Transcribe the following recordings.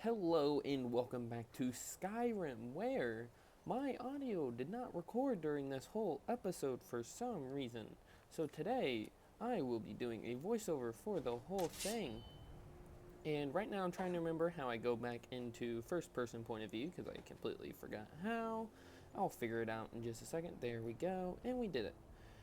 Hello and welcome back to Skyrim, where my audio did not record during this whole episode for some reason. So today, I will be doing a voiceover for the whole thing. And right now I'm trying to remember how I go back into first person point of view, because I completely forgot how. I'll figure it out in just a second. There we go, and we did it.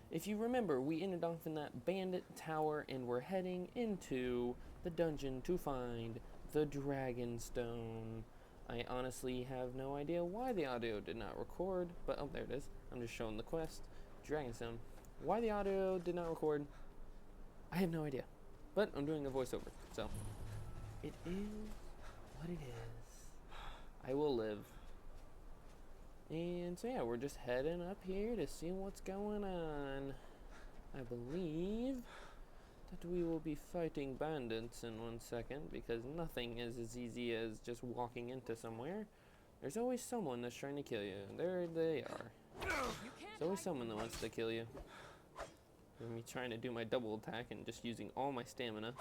If you remember, we ended off in that bandit tower and we're heading into the dungeon to find the Dragonstone. I honestly have no idea why the audio did not record, but oh, there it is. I'm just showing the quest. Dragonstone. Why the audio did not record, I have no idea. But I'm doing a voiceover, so it is what it is. I will live. And so yeah, we're just heading up here to see what's going on. I believe that we will be fighting bandits in 1 second, because nothing is as easy as just walking into somewhere. There's always someone that's trying to kill you. There they are. There's always someone that wants to kill you. Me trying to do my double attack and just using all my stamina.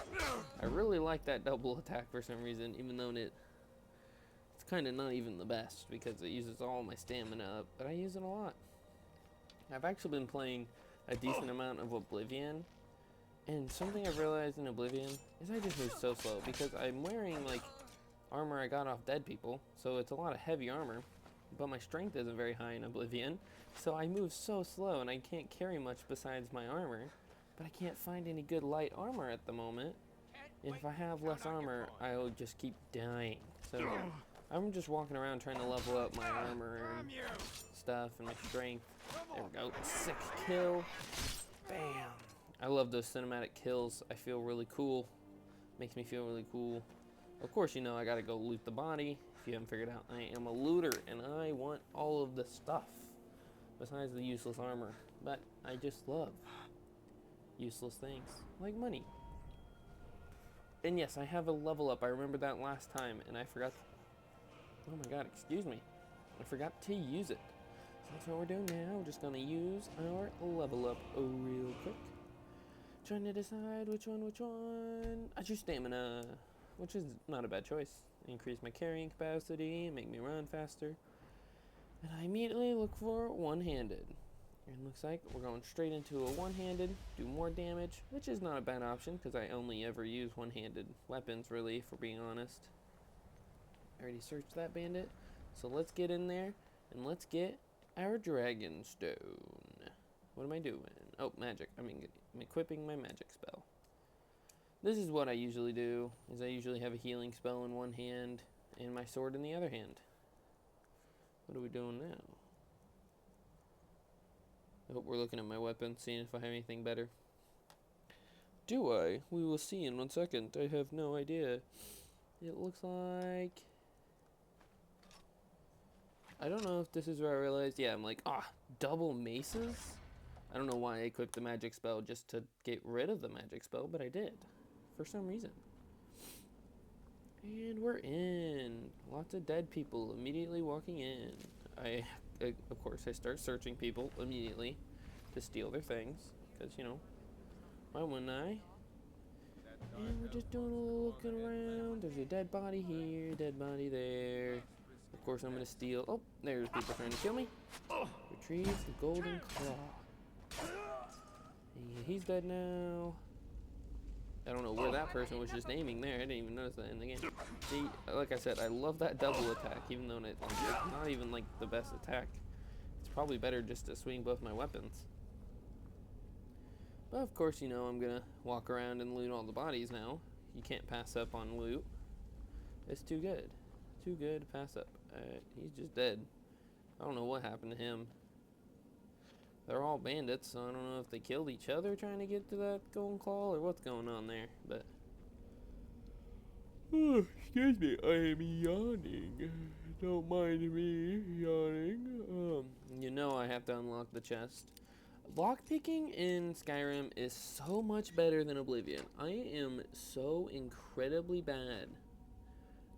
I really like that double attack for some reason, even though it's kind of not even the best because it uses all my stamina up, but I use it a lot. I've actually been playing a decent amount of Oblivion, and something I've realized in Oblivion is I just move so slow because I'm wearing like armor I got off dead people, so it's a lot of heavy armor, but my strength isn't very high in Oblivion, so I move so slow and I can't carry much besides my armor, but I can't find any good light armor at the moment. And if I have less armor, I'll just keep dying. So I'm just walking around trying to level up my armor and stuff and my strength. There we go. 6th kill. Bam. I love those cinematic kills. I feel really cool. Makes me feel really cool. Of course, you know I gotta go loot the body. If you haven't figured out, I am a looter and I want all of the stuff besides the useless armor. But I just love useless things like money. And yes, I have a level up. I remember that last time and I forgot. Oh my god, excuse me. I forgot to use it. So that's what we're doing now. We're just gonna use our level up real quick. Trying to decide which one. I choose stamina, which is not a bad choice. Increase my carrying capacity, make me run faster. And I immediately look for one-handed. And looks like we're going straight into a one-handed, do more damage, which is not a bad option because I only ever use one-handed weapons, really, if we're being honest. I already searched that bandit, so let's get in there and let's get our Dragonstone. What am I doing? Oh, magic. I'm equipping my magic spell. This is what I usually do, is I usually have a healing spell in one hand and my sword in the other hand. What are we doing now? I hope we're looking at my weapon, seeing if I have anything better. Do I? We will see in 1 second. I have no idea. It looks like... I don't know if this is where I realized, yeah, I'm like, double maces? I don't know why I equipped the magic spell just to get rid of the magic spell, but I did. For some reason. And we're in. Lots of dead people immediately walking in. Of course, I start searching people immediately to steal their things. Because, you know, why wouldn't I? And we're just doing a little looking around. There's a dead body here, dead body there. Of course, I'm going to steal. Oh, there's people trying to kill me. Retrieve the golden claw. Yeah, he's dead now. I don't know where that person was just aiming there. I didn't even notice that in the game. See, like I said, I love that double attack, even though it's not even like the best attack. It's probably better just to swing both my weapons. But of course, you know, I'm gonna walk around and loot all the bodies now. You can't pass up on loot. It's too good. Too good to pass up. He's just dead. I don't know what happened to him. They're all bandits, so I don't know if they killed each other trying to get to that golden claw or what's going on there, but... Oh, excuse me, I am yawning. Don't mind me yawning. You know I have to unlock the chest. Lockpicking in Skyrim is so much better than Oblivion. I am so incredibly bad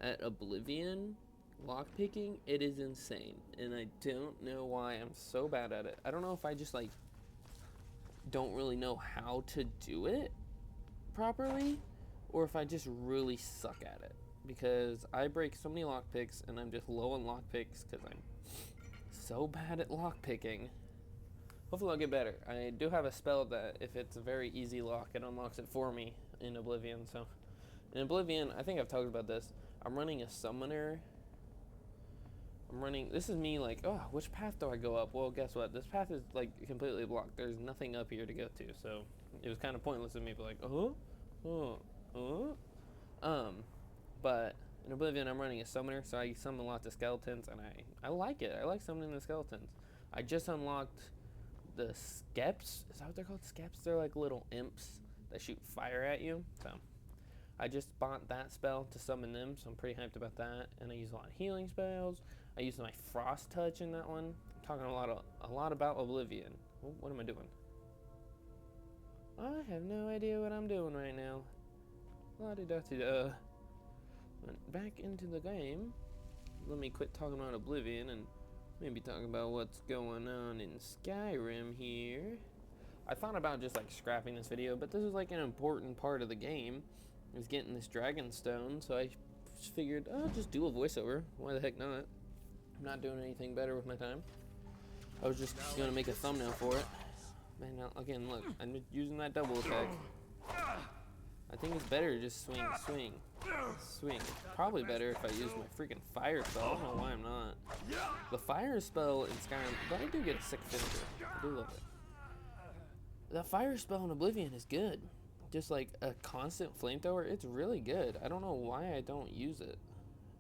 at Oblivion. Lockpicking, it is insane, and I don't know why I'm so bad at it. I don't know if I just like don't really know how to do it properly, or if I just really suck at it. because I break so many lockpicks, and I'm just low on lockpicks because I'm so bad at lockpicking. Hopefully I'll get better. I do have a spell that if it's a very easy lock, it unlocks it for me in Oblivion. So in Oblivion, I think I've talked about this. I'm running a summoner. This is me like, oh, which path do I go up? Well, guess what? This path is like completely blocked. There's nothing up here to go to. So it was kind of pointless of me to be like, but in Oblivion, I'm running a summoner, so I summon lots of skeletons, and I like it. I like summoning the skeletons. I just unlocked the skeps. Is that what they're called? Skeps? They're like little imps that shoot fire at you. So I just bought that spell to summon them, so I'm pretty hyped about that. And I use a lot of healing spells. I use my frost touch in that one. I'm talking a lot about Oblivion. What am I doing? I have no idea what I'm doing right now. La-di-da-di-da. Went back into the game. Let me quit talking about Oblivion and maybe talk about what's going on in Skyrim here. I thought about just like scrapping this video, but this is like an important part of the game, is getting this Dragonstone, so I just figured I'll just do a voiceover. Why the heck not? I'm not doing anything better with my time. I was just gonna make a thumbnail for it. Man, now, again, look, I'm using that double attack. I think it's better to just swing. Probably better if I use my freaking fire spell. I don't know why I'm not. The fire spell in Skyrim, but I do get a sick finisher. I do love it. The fire spell in Oblivion is good. Just like a constant flamethrower, it's really good. I don't know why I don't use it.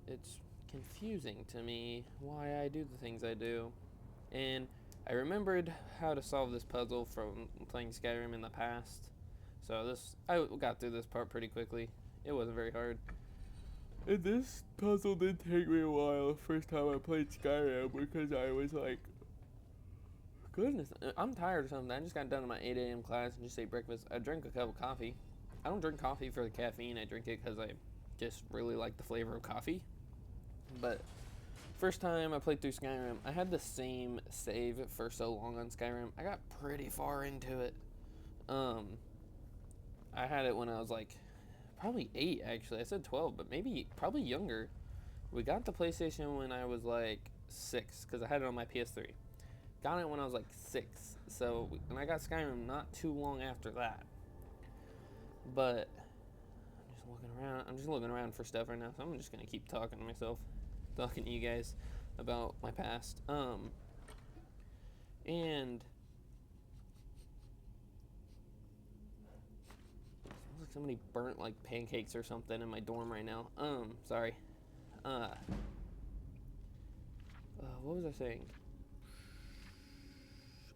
It's confusing to me why I do the things I do. And I remembered how to solve this puzzle from playing Skyrim in the past. So I got through this part pretty quickly. It wasn't very hard. And this puzzle did take me a while first time I played Skyrim because I was like, goodness, I'm tired or something. I just got done in my 8 a.m. class and just ate breakfast. I drank a cup of coffee. I don't drink coffee for the caffeine. I drink it because I just really like the flavor of coffee. But first time I played through Skyrim, I had the same save for so long on Skyrim. I got pretty far into it. I had it when I was like probably 8 actually. I said 12, but probably younger. We got the PlayStation when I was like 6 because I had it on my PS3. Got it when I was like 6. So, and I got Skyrim not too long after that. But I'm just looking around for stuff right now. So I'm just gonna keep talking to myself, talking to you guys about my past. And like somebody burnt like pancakes or something in my dorm right now. Sorry. What was I saying?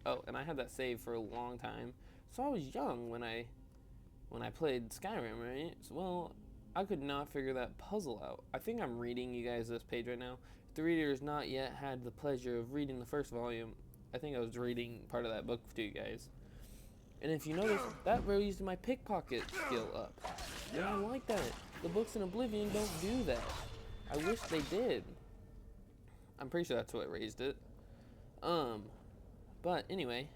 Oh, and I had that save for a long time. So I was young when I played Skyrim, right? So, well, I could not figure that puzzle out. I think I'm reading you guys this page right now. If the reader has not yet had the pleasure of reading the first volume, I think I was reading part of that book to you guys. And if you notice, that raised my pickpocket skill up. And I like that. The books in Oblivion don't do that. I wish they did. I'm pretty sure that's what raised it. But anyway.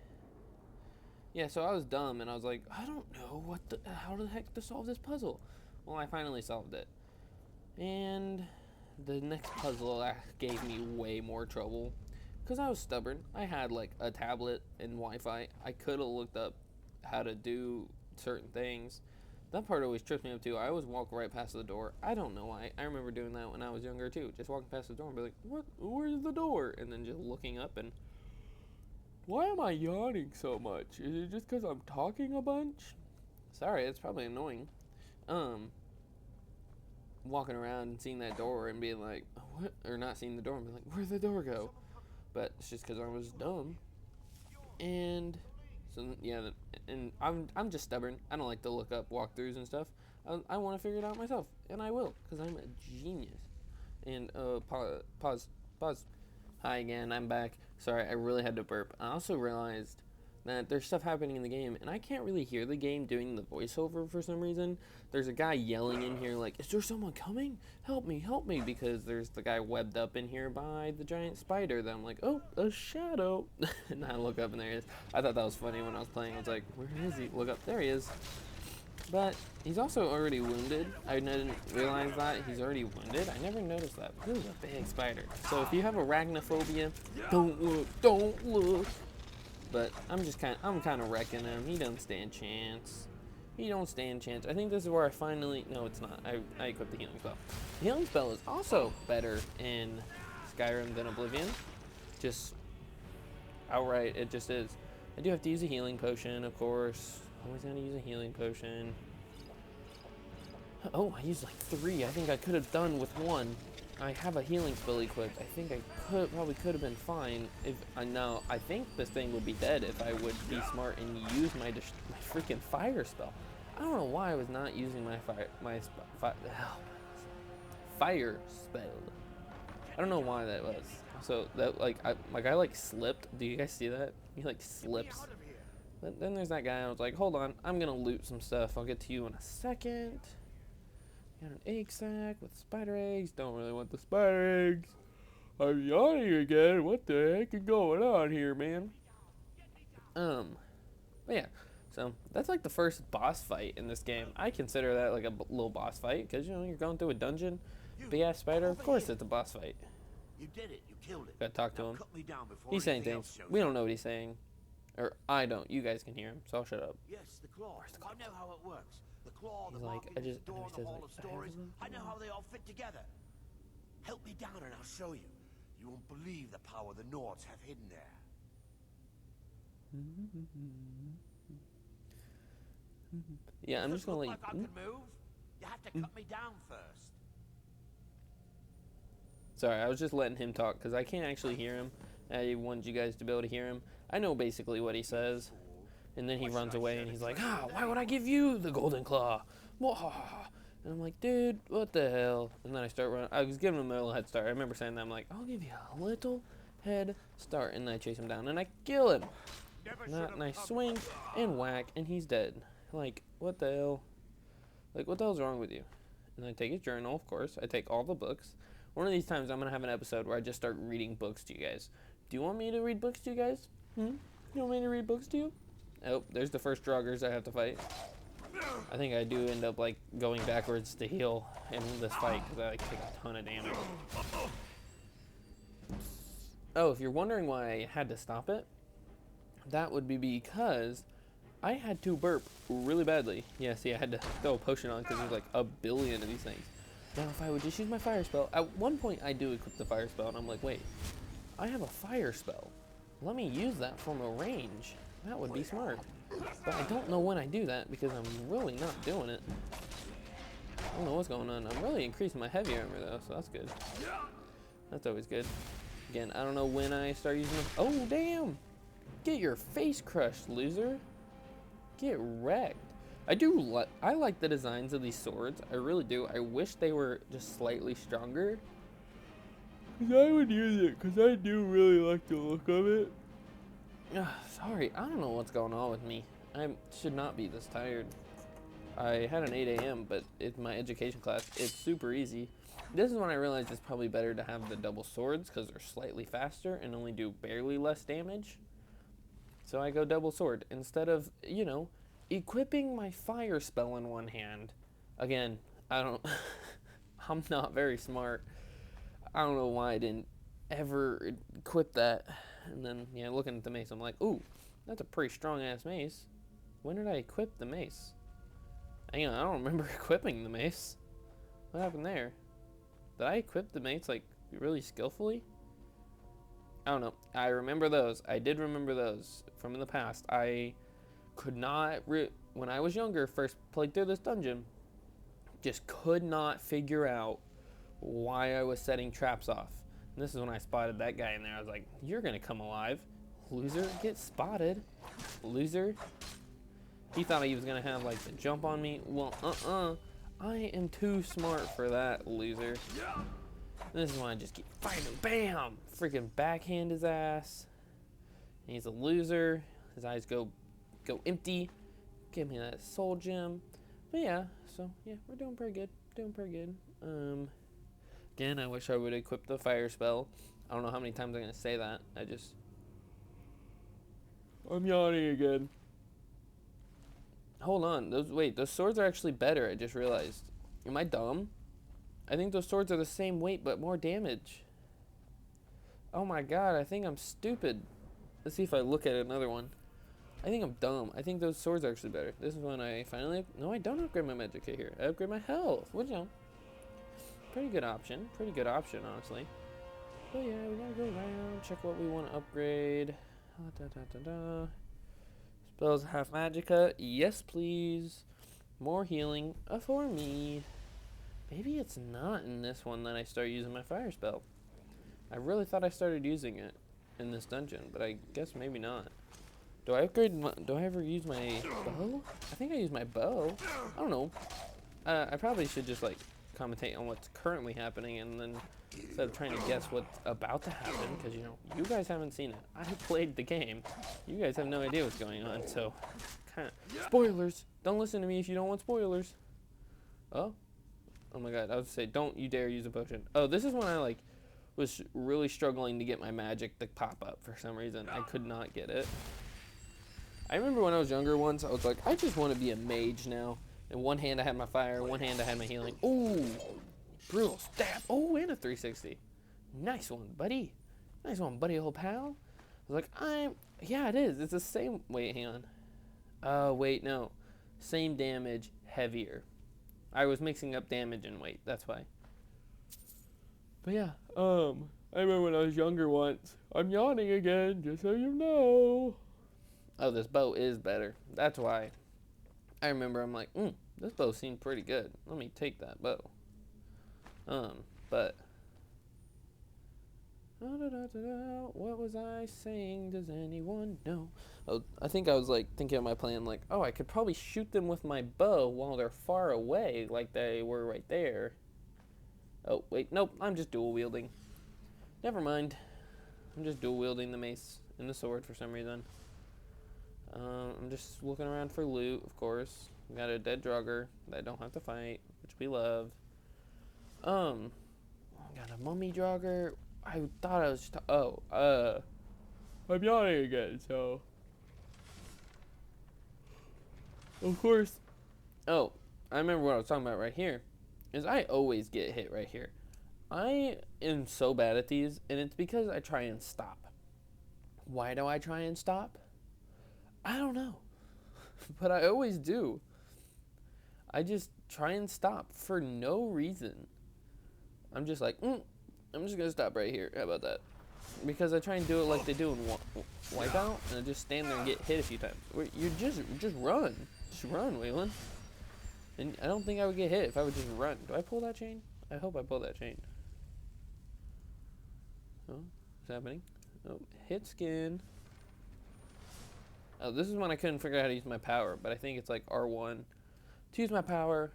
Yeah, so I was dumb and I was like, I don't know how the heck to solve this puzzle. Well, I finally solved it. And the next puzzle gave me way more trouble. Because I was stubborn. I had like a tablet and Wi-Fi. I could have looked up how to do certain things. That part always trips me up too. I always walk right past the door. I don't know why. I remember doing that when I was younger too. Just walking past the door and be like, what? Where's the door? And then just looking up and, why am I yawning so much? Is it just because I'm talking a bunch? Sorry, it's probably annoying. Walking around and seeing that door and being like, what? Or not seeing the door and being like, where'd the door go? But it's just because I was dumb. And so yeah, and I'm just stubborn. I don't like to look up walkthroughs and stuff. I want to figure it out myself, and I will, because I'm a genius. And pause. Hi again, I'm back. Sorry, I really had to burp. I also realized that there's stuff happening in the game, and I can't really hear the game doing the voiceover for some reason. There's a guy yelling in here like, is there someone coming? Help me, because there's the guy webbed up in here by the giant spider. That I'm like, oh, a shadow. And I look up and there he is. I thought that was funny when I was playing. I was like, where is he? Look up, there he is. But he's also already wounded. I didn't realize that. He's already wounded. I never noticed that. This is a big spider. So if you have arachnophobia, don't look, don't look. But I'm kind of wrecking him. He doesn't stand chance. He don't stand chance. I think this is where I finally, no it's not. I equipped the healing spell. The healing spell is also better in Skyrim than Oblivion. Just outright, it just is. I do have to use a healing potion, of course. Always gonna use a healing potion. Oh, I used like 3. I think I could have done with 1. I have a healing spell equipped. I think I probably could have been fine if now I think this thing would be dead if I would be smart and use my freaking fire spell. I don't know why I was not using my fire spell. I don't know why that was. So that my guy like slipped. Do you guys see that? He like slips. But then there's that guy. I was like, hold on, I'm gonna loot some stuff. I'll get to you in a second. Got an egg sack with spider eggs. Don't really want the spider eggs. I'm yawning again. What the heck is going on here, man? But yeah. So that's like the first boss fight in this game. I consider that like a little boss fight because you know you're going through a dungeon, big ass spider. Of course, it's a boss fight. You did it. You killed it. Gotta talk to him. He's saying things. We don't know what he's saying. Or I don't. You guys can hear him, so I'll shut up. Yes, the claw. Where's the claw? I know how it works. The claw, he's the like, marking, the door, the hall of stories. I know how they all fit together. Help me down and I'll show you. You won't believe the power the Nords have hidden there. Yeah, I'm just gonna let you. Like I can move? You have to cut me down first. Sorry, I was just letting him talk because I can't actually hear him. I wanted you guys to be able to hear him. I know basically what he says. And then he runs away and he's like, why would I give you the golden claw? And I'm like, dude, what the hell? And then I start running. I was giving him a little head start. I remember saying that. I'm like, I'll give you a little head start. And then I chase him down and I kill him. And I swing and whack and he's dead. Like, what the hell? Like, what the hell's wrong with you? And I take his journal, of course. I take all the books. One of these times I'm going to have an episode where I just start reading books to you guys. Do you want me to read books to you guys? You want me to read books to you? Oh, there's the first Draugrs I have to fight. I think I do end up, like, going backwards to heal in this fight because I, like, take a ton of damage. Oh, if you're wondering why I had to stop it, that would be because I had to burp really badly. Yeah, see, I had to throw a potion on because there's, like, a billion of these things. Now, if I would just use my fire spell, at one point I do equip the fire spell, and I'm like, wait, I have a fire spell. Let me use that from a range. That would be smart. But I don't know when I do that because I'm really not doing it. I don't know what's going on. I'm really increasing my heavy armor though, so that's good. That's always good. Again, I don't know when I start using them. Oh, damn! Get your face crushed, loser. Get wrecked. I like the designs of these swords. I really do. I wish they were just slightly stronger. Because I would use it, because I do really like the look of it. Sorry, I don't know what's going on with me. I should not be this tired. I had an 8 a.m., but it's my education class. It's super easy. This is when I realized it's probably better to have the double swords, because they're slightly faster and only do barely less damage. So I go double sword, instead of, you know, equipping my fire spell in one hand. Again, I'm not very smart. I don't know why I didn't ever equip that. And then, yeah, looking at the mace, I'm like, ooh, that's a pretty strong-ass mace. When did I equip the mace? Hang on, I don't remember equipping the mace. What happened there? Did I equip the mace, like, really skillfully? I don't know. I remember those. I did remember those from in the past. I could not, when I was younger, first played through this dungeon, just could not figure out why I was setting traps off. And this is when I spotted that guy in there. I was like, you're gonna come alive. Loser, get spotted. Loser. He thought he was gonna have like the jump on me. Well, I am too smart for that, loser. And this is when I just keep fighting him. Bam! Freaking backhand his ass. And he's a loser. His eyes go empty. Give me that soul gem. But yeah, so yeah, we're doing pretty good. Doing pretty good. Again, I wish I would equip the fire spell. I don't know how many times I'm gonna say that. I'm yawning again. Hold on. Those swords are actually better. I just realized. Am I dumb? I think those swords are the same weight but more damage. Oh my god, I think I'm stupid. Let's see if I look at another one. I think I'm dumb. I think those swords are actually better. This is when I finally... No, I don't upgrade my magic kit here. I upgrade my health. Which, you know, pretty good option. Pretty good option, honestly. But yeah, we gotta go around, check what we want to upgrade. Spells half magicka. Yes, please. More healing for me. Maybe it's not in this one that I start using my fire spell. I really thought I started using it in this dungeon, but I guess maybe not. Do I ever use my bow? I think I use my bow. I don't know. I probably should just like commentate on what's currently happening and then instead of trying to guess what's about to happen, because you know, you guys haven't seen it. I played the game. You guys have no idea what's going on, so kinda spoilers. Don't listen to me if you don't want spoilers. Oh my god, I was to say, don't you dare use a potion. Oh, this is when I like was really struggling to get my magic to pop up for some reason. I could not get it. I remember when I was younger once, I was like, I just want to be a mage now. In one hand I had my fire, one hand I had my healing. Ooh, brutal stab. Oh, and a 360. Nice one, buddy. Nice one, buddy, old pal. I was like, yeah, it is. It's the same. Wait, hang on. Oh, wait, no. Same damage, heavier. I was mixing up damage and weight. That's why. But yeah, I remember when I was younger once. I'm yawning again, just so you know. Oh, this bow is better. That's why. I remember I'm like, this bow seemed pretty good. Let me take that bow. But what was I saying? Does anyone know? Oh, I think I was like thinking of my plan, like, oh, I could probably shoot them with my bow while they're far away, like they were right there. Oh, wait, nope, I'm just dual wielding. Never mind. I'm just dual wielding the mace and the sword for some reason. I'm just looking around for loot, of course. We got a dead drugger that I don't have to fight, which we love. Got a mummy drugger. I thought I was just... I'm yawning again, so... Of course... Oh, I remember what I was talking about right here. Is I always get hit right here. I am so bad at these, and it's because I try and stop. Why do I try and stop? I don't know. But I always do. I just try and stop for no reason. I'm just like, I'm just going to stop right here. How about that? Because I try and do it like they do in Wipeout, and I just stand there and get hit a few times. You just run. Just run, Waylon. And I don't think I would get hit if I would just run. Do I pull that chain? I hope I pull that chain. Oh, what's happening? Oh, hit skin. Oh, this is when I couldn't figure out how to use my power, but I think it's like R1 to use my power,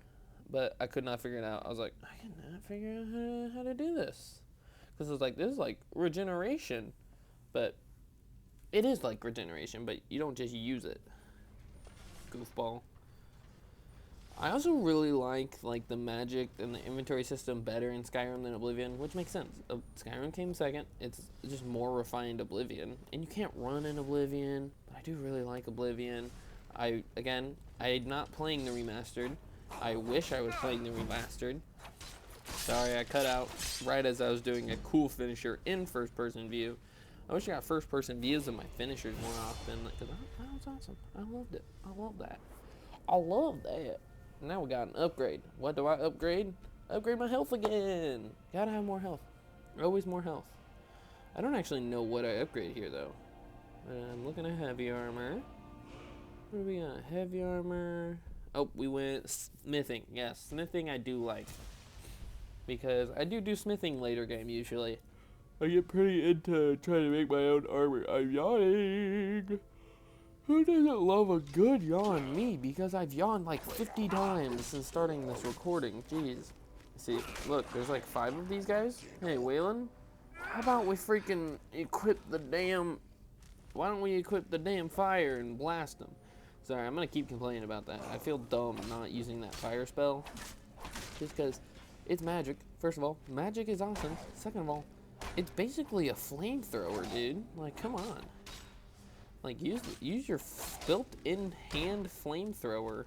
but I could not figure it out. I was like, I cannot figure out how to do this. Because it was like, this is like regeneration, but it is like regeneration, but you don't just use it. Goofball. I also really like the magic and the inventory system better in Skyrim than Oblivion, which makes sense. Skyrim came second. It's just more refined Oblivion, and you can't run in Oblivion, but I do really like Oblivion. I'm not playing the remastered. I wish I was playing the remastered. Sorry, I cut out right as I was doing a cool finisher in first-person view. I wish I got first-person views of my finishers more often, because that was awesome. I loved it. I love that. I love that. Now we got an upgrade. What do I upgrade? Upgrade my health again. Gotta have more health. Always more health. I don't actually know what I upgrade here, though. I'm looking at heavy armor. What do we got? Heavy armor. Oh, we went smithing. Yes, smithing I do like. Because I do smithing later game, usually. I get pretty into trying to make my own armor. I'm yawning. Who doesn't love a good yawn? Me, because I've yawned like 50 times since starting this recording. Jeez. See, look, there's like 5 of these guys. Hey, Waylon, how about we freaking equip the damn... Why don't we equip the damn fire and blast them? Sorry, I'm going to keep complaining about that. I feel dumb not using that fire spell. Just because it's magic. First of all, magic is awesome. Second of all, it's basically a flamethrower, dude. Like, come on. Like, use your built-in hand flamethrower.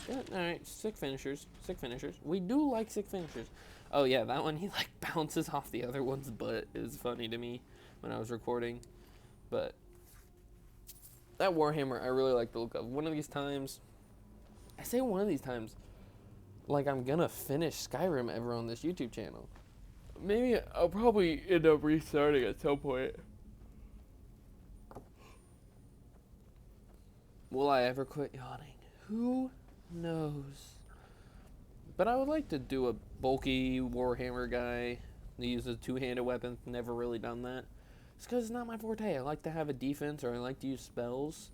Yeah, alright, sick finishers. Sick finishers. We do like sick finishers. Oh yeah, that one, he like bounces off the other one's butt. Is funny to me when I was recording. But that Warhammer, I really like the look of. One of these times, I say one of these times, like I'm gonna finish Skyrim ever on this YouTube channel. Maybe I'll probably end up restarting at some point. Will I ever quit yawning? Who knows? But I would like to do a bulky Warhammer guy that uses two-handed weapons. Never really done that. It's because it's not my forte. I like to have a defense, or I like to use spells.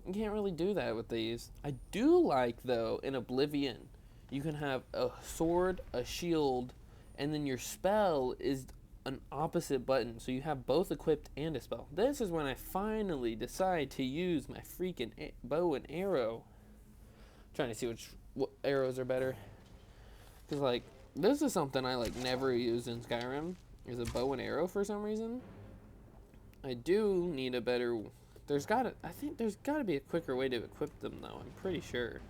You can't really do that with these. I do like, though, in Oblivion, you can have a sword, a shield, and then your spell is an opposite button. So you have both equipped and a spell. This is when I finally decide to use my freaking bow and arrow. I'm trying to see what arrows are better. Because, like, this is something I, like, never use in Skyrim, is a bow and arrow for some reason. I do need a better... I think there's gotta be a quicker way to equip them, though. I'm pretty sure.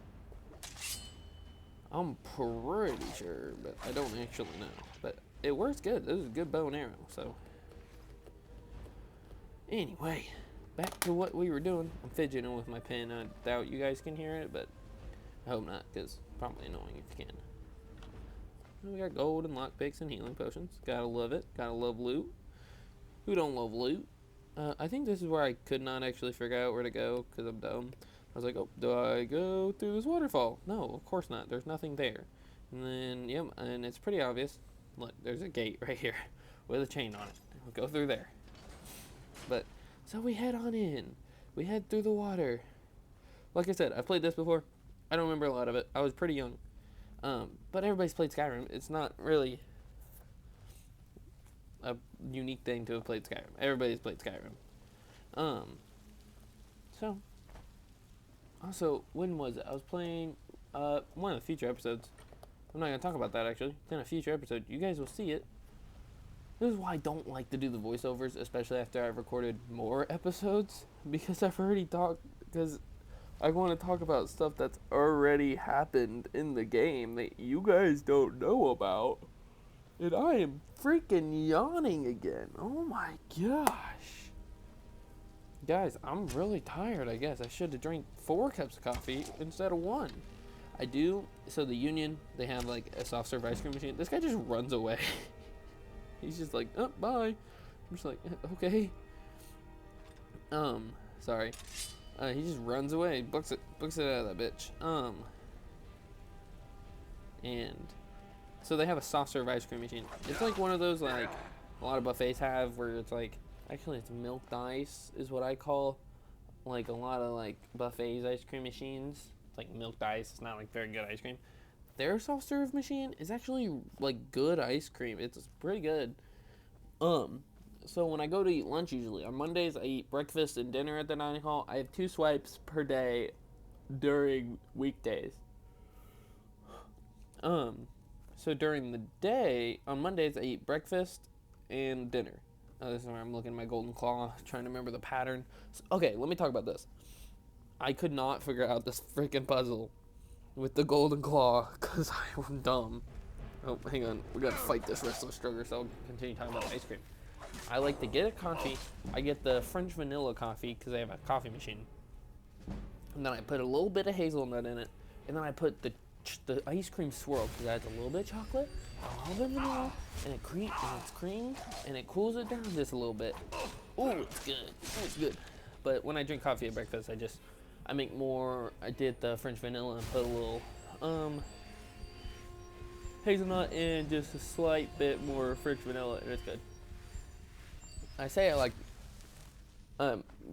I'm pretty sure, but I don't actually know. But it works good. This is a good bow and arrow, so... Anyway, back to what we were doing. I'm fidgeting with my pen. I doubt you guys can hear it, but I hope not, because probably annoying if you can. We got gold and lockpicks and healing potions. Gotta love it. Gotta love loot. Who don't love loot? I think this is where I could not actually figure out where to go because I'm dumb. I was like, oh, do I go through this waterfall? No, of course not. There's nothing there. And then, yep, and it's pretty obvious. Look, there's a gate right here with a chain on it. We'll go through there. But, so we head on in. We head through the water. Like I said, I've played this before. I don't remember a lot of it. I was pretty young. But everybody's played Skyrim. It's not really a unique thing to have played Skyrim. Everybody's played Skyrim. So, also, when was it? I was playing one of the future episodes. I'm not going to talk about that, actually. It's in a future episode. You guys will see it. This is why I don't like to do the voiceovers, especially after I've recorded more episodes. Because I've already talked... Because I want to talk about stuff that's already happened in the game that you guys don't know about. And I am freaking yawning again. Oh my gosh. Guys, I'm really tired, I guess. I should have drank 4 cups of coffee instead of 1. I do. So the Union, they have like a soft serve ice cream machine. This guy just runs away. He's just like, oh, bye. I'm just like, okay. Sorry. He just runs away, books it out of that bitch. And so they have a soft serve ice cream machine. It's like one of those like a lot of buffets have where it's like, actually it's milked ice is what I call like a lot of like buffets ice cream machines. It's like milked ice. It's not like very good ice cream. Their soft serve machine is actually like good ice cream. It's pretty good. So when I go to eat lunch, usually on Mondays, I eat breakfast and dinner at the dining hall. I have 2 swipes per day during weekdays. So during the day, on Mondays, I eat breakfast and dinner. This is where I'm looking at my golden claw, trying to remember the pattern. So, okay, let me talk about this. I could not figure out this freaking puzzle with the golden claw because I'm dumb. Oh, hang on. We gotta fight this restless struggle, so I'll continue talking about ice cream. I like to get a coffee. I get the French vanilla coffee because I have a coffee machine. And then I put a little bit of hazelnut in it. And then I put the ice cream swirl because it adds a little bit of chocolate, a little bit of vanilla, and it's cream, and it cools it down just a little bit. Oh, it's good. Oh, it's good. But when I drink coffee at breakfast, I make more. I did the French vanilla and put a little hazelnut and just a slight bit more French vanilla, and it's good. I say I like,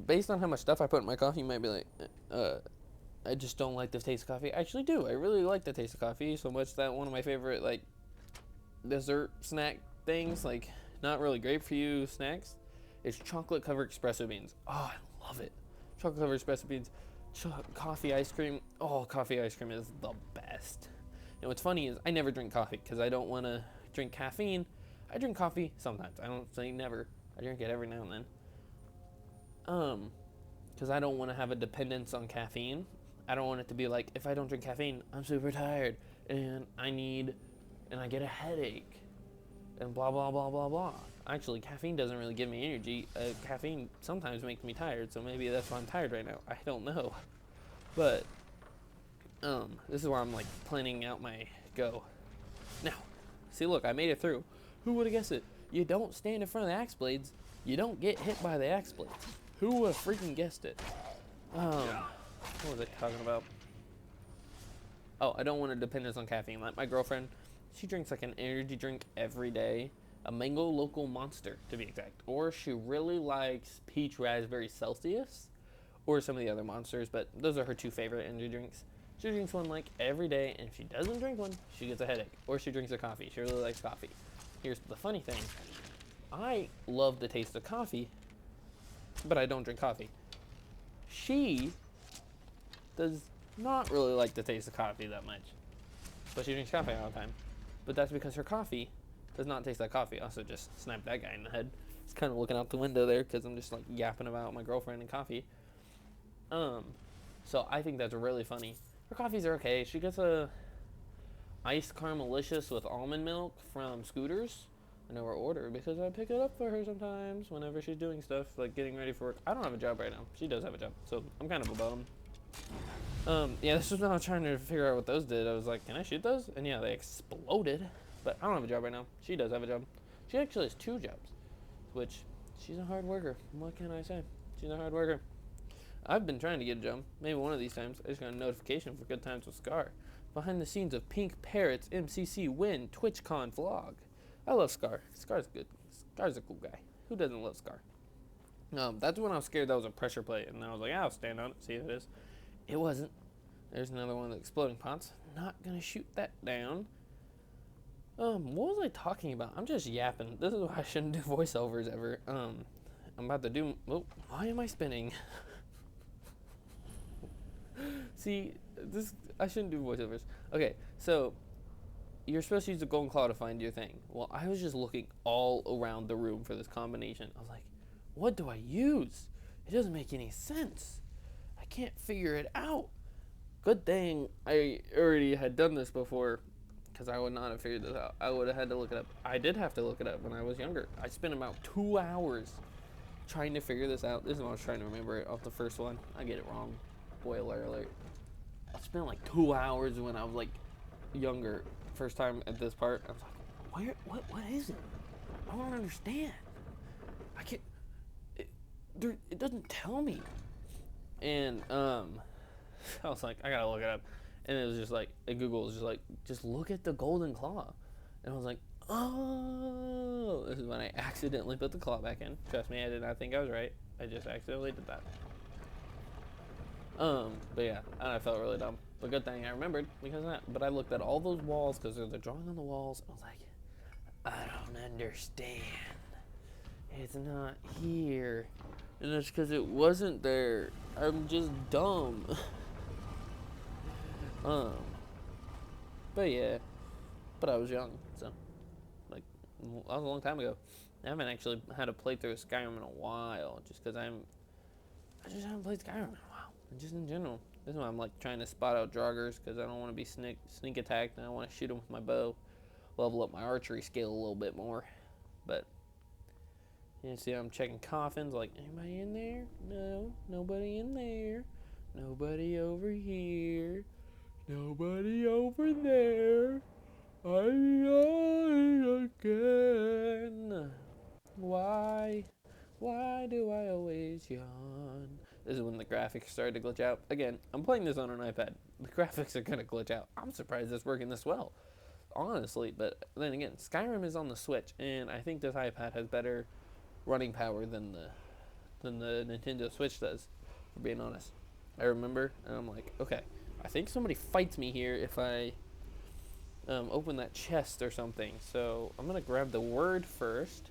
based on how much stuff I put in my coffee, you might be like, I just don't like the taste of coffee. I actually do. I really like the taste of coffee so much that one of my favorite, like, dessert snack things, like, not really great for you snacks, is chocolate covered espresso beans. Oh, I love it. Chocolate covered espresso beans, coffee ice cream. Oh, coffee ice cream is the best. And what's funny is I never drink coffee because I don't want to drink caffeine. I drink coffee sometimes. I don't say never. I drink it every now and then. because I don't want to have a dependence on caffeine. I don't want it to be like, if I don't drink caffeine, I'm super tired and I get a headache and blah, blah, blah, blah, blah. Actually, caffeine doesn't really give me energy. Caffeine sometimes makes me tired, so maybe that's why I'm tired right now. I don't know. But, this is where I'm like planning out my go. Now, see, look, I made it through. Who would have guessed it? You don't stand in front of the axe blades, you don't get hit by the axe blades. Who would have freaking guessed it? What was I talking about? Oh, I don't want a dependence on caffeine. Like my girlfriend, she drinks like an energy drink every day. A mango local monster, to be exact. Or she really likes peach raspberry Celsius. Or some of the other monsters, but those are her two favorite energy drinks. She drinks one like every day, and if she doesn't drink one, she gets a headache. Or she drinks a coffee. She really likes coffee. Here's the funny thing. I love the taste of coffee, but I don't drink coffee. She does not really like the taste of coffee that much, but she drinks coffee all the time. But that's because her coffee does not taste like coffee. Also, just snapped that guy in the head. He's kind of looking out the window there because I'm just like yapping about my girlfriend and coffee. So I think that's really funny. Her coffees are okay. She gets a iced caramelicious with almond milk from Scooters. I know her order because I pick it up for her sometimes whenever she's doing stuff like getting ready for work. I don't have a job right now. She does have a job, so I'm kind of a bum. Yeah, this was when I was trying to figure out what those did. I was like, can I shoot those? And yeah, they exploded. But I don't have a job right now. She does have a job. She actually has 2 jobs, which she's a hard worker. What can I say? She's a hard worker. I've been trying to get a job. Maybe one of these times. I just got a notification for Good Times with Scar. Behind the scenes of Pink Parrots MCC Win TwitchCon vlog. I love Scar. Scar's good. Scar's a cool guy. Who doesn't love Scar? That's when I was scared that was a pressure plate, and I was like, I'll stand on it, see if it is. It wasn't. There's another one of the exploding pots. Not gonna shoot that down. What was I talking about? I'm just yapping. This is why I shouldn't do voiceovers ever. I'm about to do. Oh, why am I spinning? See, I shouldn't do voiceovers. Okay, so you're supposed to use the golden claw to find your thing. Well, I was just looking all around the room for this combination. I was like, what do I use? It doesn't make any sense. I can't figure it out. Good thing I already had done this before, because I would not have figured this out. I would have had to look it up. I did have to look it up when I was younger. I spent about 2 hours trying to figure this out. This is what I was trying to remember it off the first one. I get it wrong. Spoiler alert. I spent like 2 hours when I was like younger. First time at this part, I was like, what is it? I don't understand. I can't, it doesn't tell me. And, I was like, I gotta look it up. And it was just like, Google was just like, just look at the golden claw. And I was like, oh, this is when I accidentally put the claw back in. Trust me, I did not think I was right. I just accidentally did that. But yeah, and I felt really dumb. But good thing I remembered because of that. But I looked at all those walls because there's a drawing on the walls. And I was like, I don't understand. It's not here. And it's because it wasn't there. I'm just dumb. But yeah. But I was young, so like that was a long time ago. I haven't actually had a playthrough of Skyrim in a while, just because I just haven't played Skyrim in a while. Just in general. This is why I'm like trying to spot out joggers because I don't want to be sneak attacked and I want to shoot them with my bow. Level up my archery skill a little bit more. But you see, I'm checking coffins. Like, anybody in there? No, nobody in there. Nobody over here. Nobody over there. I'm yawning again. Why? Why do I always yawn? This is when the graphics started to glitch out. Again, I'm playing this on an iPad. The graphics are gonna glitch out. I'm surprised it's working this well, honestly. But then again, Skyrim is on the Switch, and I think this iPad has better running power than the Nintendo Switch does, for being honest. I remember, and I'm like, okay, I think somebody fights me here if I open that chest or something. So I'm gonna grab the word first.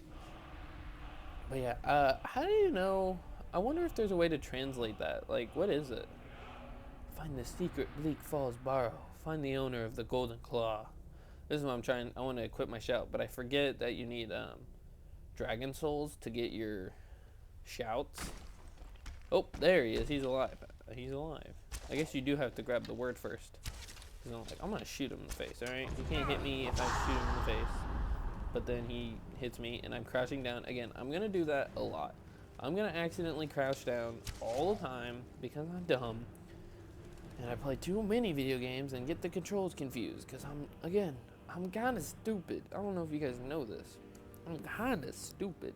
But yeah, how do you know? I wonder if there's a way to translate that. Like, what is it? Find the secret Bleak Falls Barrow. Find the owner of the Golden Claw. This is what I'm trying. I want to equip my shout, but I forget that you need dragon souls to get your shouts. Oh, there he is. He's alive. He's alive. I guess you do have to grab the word first. You know, like, I'm gonna shoot him in the face, alright? He can't hit me if I shoot him in the face. But then he hits me and I'm crouching down. Again, I'm gonna do that a lot. I'm gonna accidentally crouch down all the time because I'm dumb. And I play too many video games and get the controls confused because I'm kinda stupid. I don't know if you guys know this. I'm kinda stupid.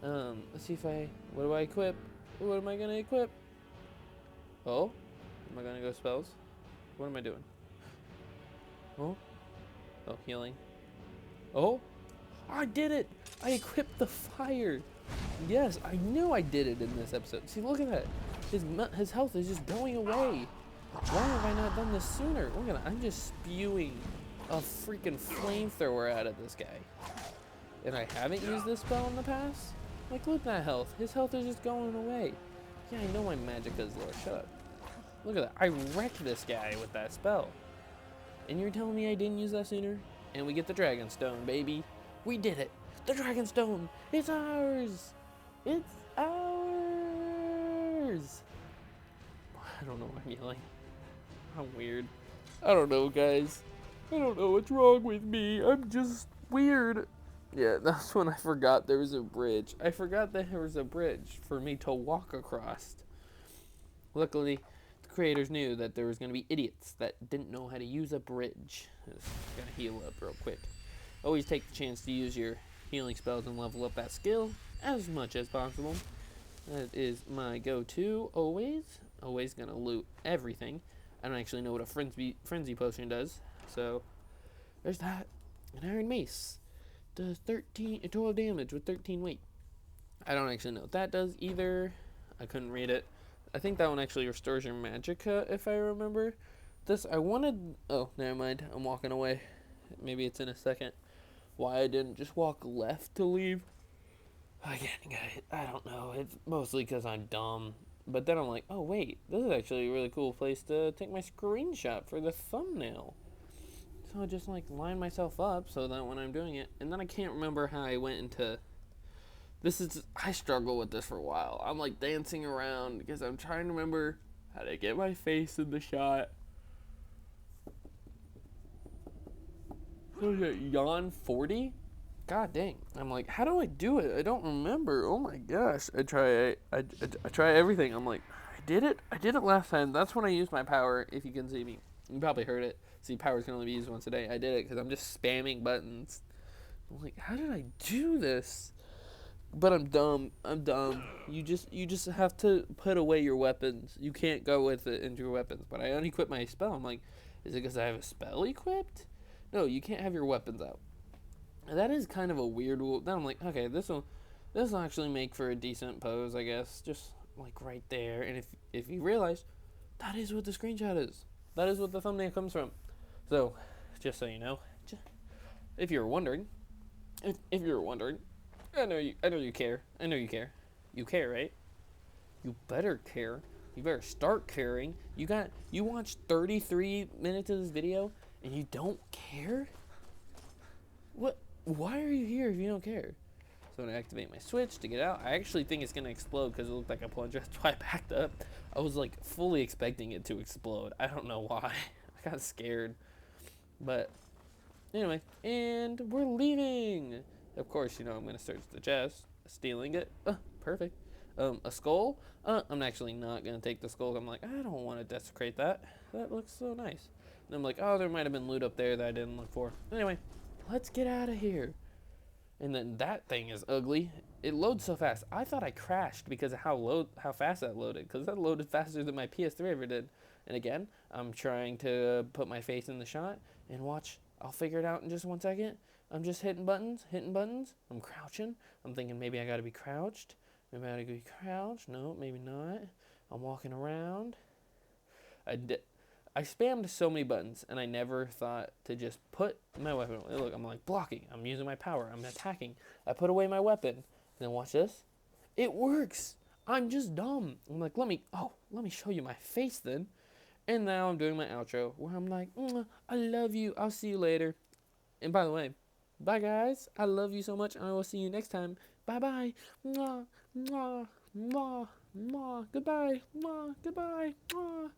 Let's see if what do I equip? What am I gonna equip? Oh? Am I gonna go spells? What am I doing? Oh? Oh, healing. Oh? I did it! I equipped the fire! Yes, I knew I did it in this episode. See, look at that. His health is just going away. Why have I not done this sooner? Look at that. I'm just spewing a freaking flamethrower out of this guy. And I haven't used this spell in the past? Like, look at that health. His health is just going away. Yeah, I know my magic is low. Shut up. Look at that. I wrecked this guy with that spell. And you're telling me I didn't use that sooner? And we get the Dragonstone, baby. We did it. The Dragonstone. It's ours. It's ours. I don't know why I'm yelling. I'm weird. I don't know, guys. I don't know what's wrong with me. I'm just weird. Yeah, that's when I forgot there was a bridge. I forgot that there was a bridge for me to walk across. Luckily, the creators knew that there was going to be idiots that didn't know how to use a bridge. Just gonna heal up real quick. Always take the chance to use your healing spells and level up that skill as much as possible. That is my go-to always. Always gonna loot everything. I don't actually know what a frenzy potion does, so there's that. An iron mace does 12 damage with 13 weight. I don't actually know what that does either. I couldn't read it. I think that one actually restores your magicka, if I remember. This, I wanted... Oh, never mind. I'm walking away. Maybe it's in a second. Why I didn't just walk left to leave? Again, guys, I don't know. It's mostly because I'm dumb. But then I'm like, oh, wait. This is actually a really cool place to take my screenshot for the thumbnail. So I just, like, line myself up so that when I'm doing it... And then I can't remember how I went into... I struggle with this for a while. I'm like dancing around because I'm trying to remember how to get my face in the shot. What is it, Yawn 40? God dang. I'm like, how do I do it? I don't remember. Oh my gosh. I try everything. I'm like, I did it last time. That's when I used my power, if you can see me. You probably heard it. See, powers can only be used once a day. I did it because I'm just spamming buttons. I'm like, how did I do this? But I'm dumb. You just have to put away your weapons. You can't go with it into your weapons. But I unequip my spell. I'm like, is it because I have a spell equipped? No, you can't have your weapons out. And that is kind of a weird rule. Then I'm like, okay, this will actually make for a decent pose, I guess. Just like right there. And if you realize, that is what the screenshot is. That is what the thumbnail comes from. So, just so you know, if you're wondering, if you're wondering. I know you care. You care, right? You better care. You better start caring. You watched 33 minutes of this video and you don't care? What? Why are you here if you don't care? So I'm gonna activate my switch to get out. I actually think it's gonna explode because it looked like a plunger. That's why I backed up. I was like fully expecting it to explode. I don't know why. I got scared. But anyway, and we're leaving. Of course, I'm going to search the chest, stealing it. Perfect. A skull? I'm actually not going to take the skull. I'm like, I don't want to desecrate that. That looks so nice. And I'm like, oh, there might have been loot up there that I didn't look for. Anyway, let's get out of here. And then that thing is ugly. It loads so fast. I thought I crashed because of how fast that loaded. Because that loaded faster than my PS3 ever did. And again, I'm trying to put my face in the shot and watch. I'll figure it out in just 1 second. I'm just hitting buttons. I'm crouching. I'm thinking maybe I gotta be crouched. Maybe I gotta be crouched. No, maybe not. I'm walking around. I spammed so many buttons, and I never thought to just put my weapon away. Look, I'm like blocking. I'm using my power. I'm attacking. I put away my weapon. And then watch this. It works. I'm just dumb. I'm like, let me show you my face then. And now I'm doing my outro where I'm like, I love you. I'll see you later. And by the way, bye guys. I love you so much. I will see you next time. Bye bye. Mwah, mwah, mwah. Mwah. Goodbye. Mwah. Goodbye. Mwah.